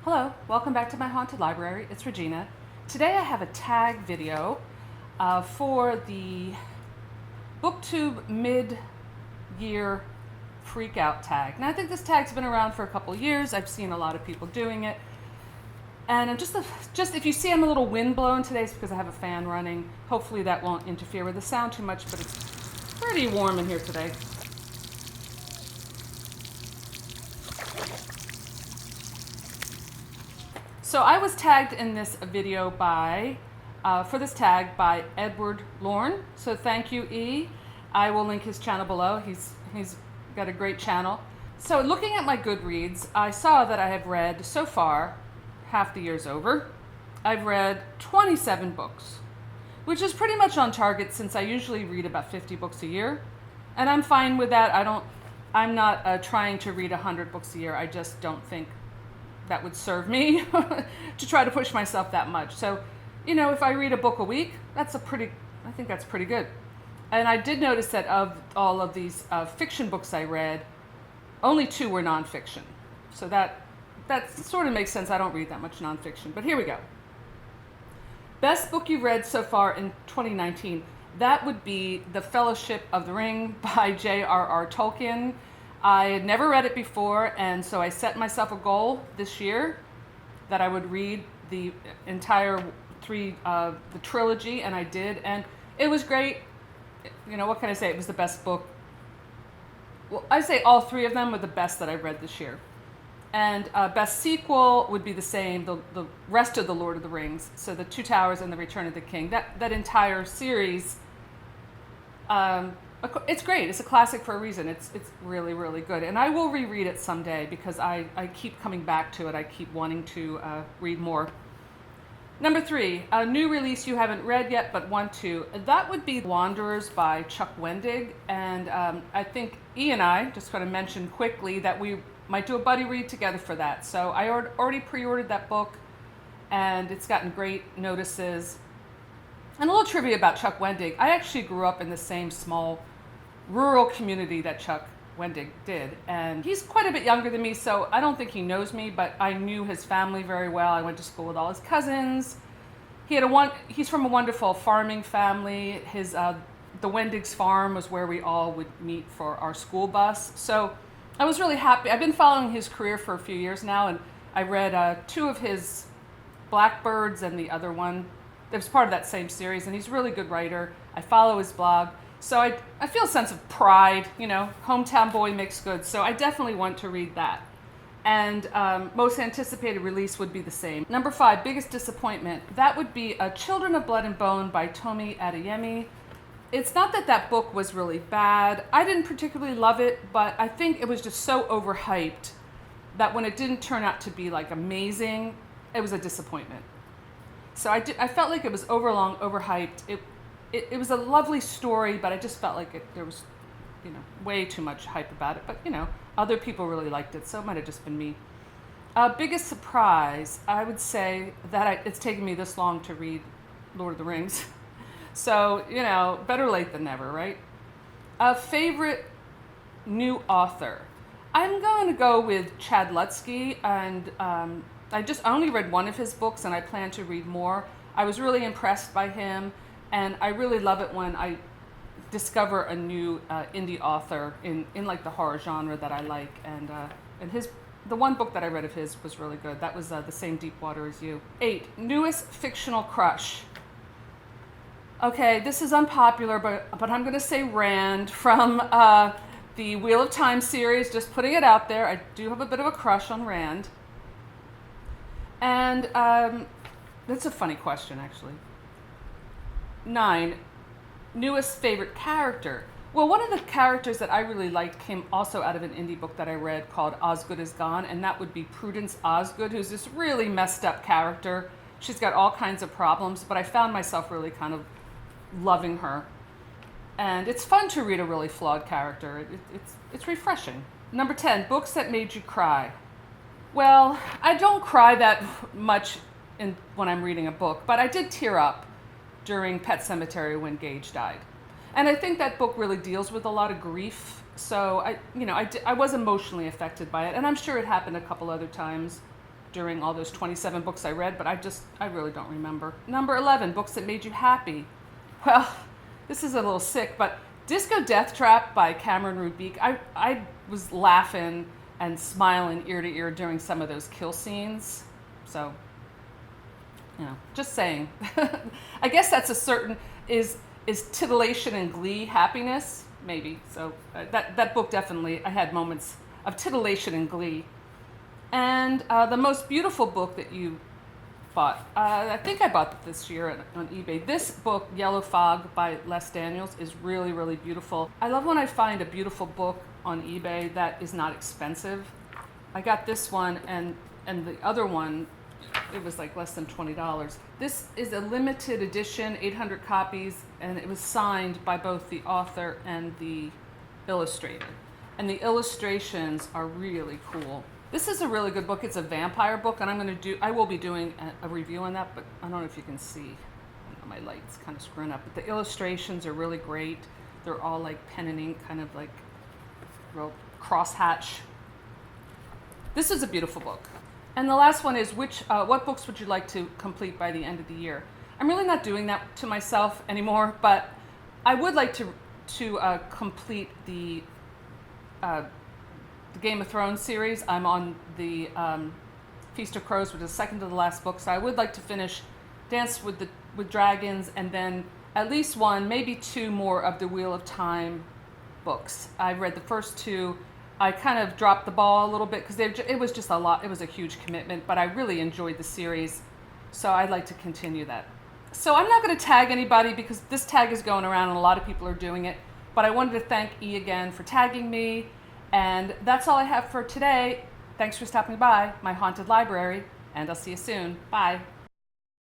Hello, welcome back to my haunted library. It's Regina. Today I have a tag video for the booktube mid-year freak out tag. Now I think this tag's been around for a couple years. I've seen a lot of people doing it. And I'm just if you see I'm a little wind blown today, it's because I have a fan running. Hopefully that won't interfere with the sound too much, but it's pretty warm in here today. So I was tagged in this video for this tag by Edward Lorne. So thank you, E. I will link his channel below. He's got a great channel. So looking at my Goodreads, I saw that I have read so far, half the year's over, I've read 27 books, which is pretty much on target since I usually read about 50 books a year. And I'm fine with that. I'm not trying to read 100 books a year. I just don't think that would serve me to try to push myself that much. So, if I read a book a week, I think that's pretty good. And I did notice that of all of these fiction books I read, only 2 were nonfiction. So that sort of makes sense. I don't read that much nonfiction, but here we go. Best book you've read so far in 2019, that would be The Fellowship of the Ring by J.R.R. Tolkien. I had never read it before, and so I set myself a goal this year that I would read the entire the trilogy, and I did, and it was great. What can I say? It was the best book. Well, I'd say all 3 of them were the best that I've read this year. And best sequel would be the same, the rest of the Lord of the Rings, so the Two Towers and the Return of the King. That entire series, it's great. It's a classic for a reason. It's really, really good. And I will reread it someday because I keep coming back to it. I keep wanting to read more. Number 3, a new release you haven't read yet but want to. That would be Wanderers by Chuck Wendig. And I think E and I just going to mention quickly that we might do a buddy read together for that. So I already pre-ordered that book, and it's gotten great notices. And a little trivia about Chuck Wendig. I actually grew up in the same small rural community that Chuck Wendig did. And he's quite a bit younger than me, so I don't think he knows me, but I knew his family very well. I went to school with all his cousins. He's from a wonderful farming family. The Wendig's farm was where we all would meet for our school bus. So I was really happy. I've been following his career for a few years now, and I read 2 of his Blackbirds and the other one. It was part of that same series, and he's a really good writer. I follow his blog. So I feel a sense of pride, hometown boy makes good. So I definitely want to read that. And most anticipated release would be the same. Number 5, biggest disappointment. That would be Children of Blood and Bone by Tomi Adeyemi. It's not that book was really bad. I didn't particularly love it, but I think it was just so overhyped that when it didn't turn out to be amazing, it was a disappointment. So I felt like it was overhyped. It was a lovely story, but I just felt like there was, way too much hype about it. But, other people really liked it, so it might have just been me. Biggest surprise, I would say that it's taken me this long to read Lord of the Rings. So, better late than never, right? Favorite new author. I'm going to go with Chad Lutzke, and I only read one of his books, and I plan to read more. I was really impressed by him. And I really love it when I discover a new indie author in the horror genre that I like. And the one book that I read of his was really good. That was The Same Deep Water as You. 8, newest fictional crush. Okay, this is unpopular, but I'm going to say Rand from the Wheel of Time series. Just putting it out there. I do have a bit of a crush on Rand. And that's a funny question, actually. 9, newest favorite character. Well, one of the characters that I really liked came also out of an indie book that I read called Osgood is Gone, and that would be Prudence Osgood, who's this really messed up character. She's got all kinds of problems, but I found myself really kind of loving her. And it's fun to read a really flawed character. It's refreshing. Number 10, books that made you cry. Well, I don't cry that much when I'm reading a book, but I did tear up during Pet Sematary when Gage died. And I think that book really deals with a lot of grief. So I was emotionally affected by it, and I'm sure it happened a couple other times. during all those 27 books I read, but I really don't remember. Number 11, books that made you happy. Well, this is a little sick, but Disco Death Trap by Cameron Rubik. I was laughing and smiling ear to ear during some of those kill scenes. So, just saying. I guess that's a certain, is titillation and glee happiness? Maybe. So that book definitely, I had moments of titillation and glee. And the most beautiful book that you bought, I think I bought it this year on eBay. This book, Yellow Fog by Les Daniels, is really, really beautiful. I love when I find a beautiful book on eBay that is not expensive. I got this one and the other one, it was like less than $20. This is a limited edition, 800 copies, and it was signed by both the author and the illustrator. And the illustrations are really cool. This is a really good book. It's a vampire book, and I will be doing a review on that, but I don't know if you can see. I don't know, my light's kind of screwing up, but the illustrations are really great. They're all like pen and ink, kind of like real crosshatch. This is a beautiful book. And the last one is what books would you like to complete by the end of the year? I'm really not doing that to myself anymore, but I would like to complete the Game of Thrones series. I'm on the Feast of Crows, which is the second to the last book. So I would like to finish Dance with Dragons, and then at least one, maybe two more of the Wheel of Time books. I read the first two. I kind of dropped the ball a little bit because it was just a lot. It was a huge commitment, but I really enjoyed the series. So I'd like to continue that. So I'm not going to tag anybody because this tag is going around and a lot of people are doing it. But I wanted to thank E again for tagging me. And that's all I have for today. Thanks for stopping by my haunted library, and I'll see you soon. Bye.